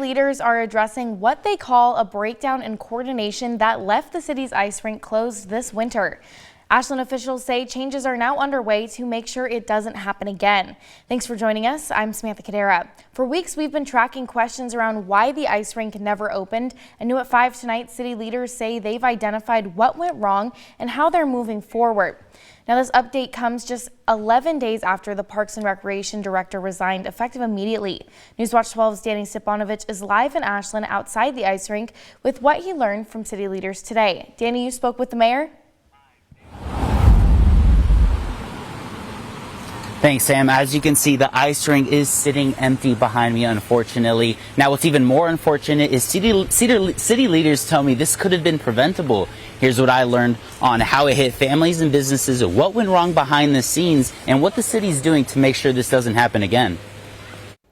Leaders are addressing what they call a breakdown in coordination that left the city's ice rink closed this winter. Ashland officials say changes are now underway to make sure it doesn't happen again. Thanks for joining us. I'm Samantha Cadera. For weeks, we've been tracking questions around why the ice rink never opened. And new at 5 tonight, city leaders say they've identified what went wrong and how they're moving forward. Now, this update comes just 11 days after the Parks and Recreation Director resigned, effective immediately. Newswatch 12's Danny Stepanovich is live in Ashland outside the ice rink with what he learned from city leaders today. Danny, you spoke with the mayor? Thanks, Sam. As you can see, the ice rink is sitting empty behind me, unfortunately. Now, what's even more unfortunate is city leaders tell me this could have been preventable. Here's what I learned on how it hit families and businesses, what went wrong behind the scenes, and what the city's doing to make sure this doesn't happen again.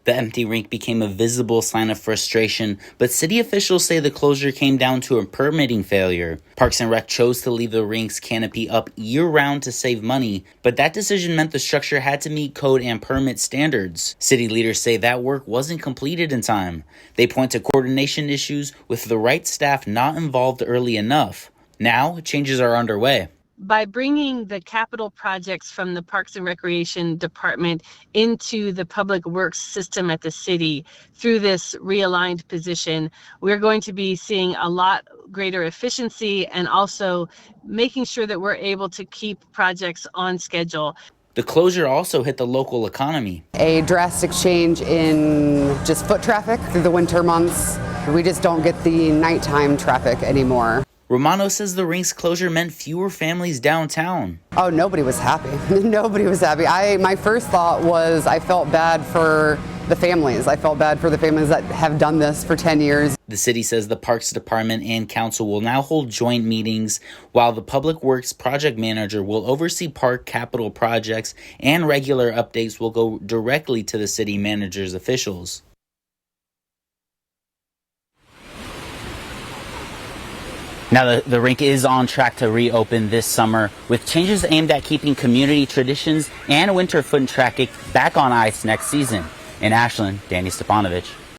The empty rink became a visible sign of frustration, but city officials say the closure came down to a permitting failure. Parks and Rec chose to leave the rink's canopy up year-round to save money, but that decision meant the structure had to meet code and permit standards. City leaders say that work wasn't completed in time. They point to coordination issues with the right staff not involved early enough. Now, changes are underway. By bringing the capital projects from the Parks and Recreation Department into the public works system at the city through this realigned position, we're going to be seeing a lot greater efficiency and also making sure that we're able to keep projects on schedule. The closure also hit the local economy. A drastic change in just foot traffic through the winter months. We just don't get the nighttime traffic anymore. Romano says the rink's closure meant fewer families downtown. Oh, nobody was happy. Nobody was happy. My first thought was I felt bad for the families. I felt bad for the families that have done this for 10 years. The city says the Parks Department and Council will now hold joint meetings, while the Public Works Project Manager will oversee park capital projects, and regular updates will go directly to the city manager's officials. Now, the rink is on track to reopen this summer with changes aimed at keeping community traditions and winter foot traffic back on ice next season. In Ashland, Danny Stepanovich.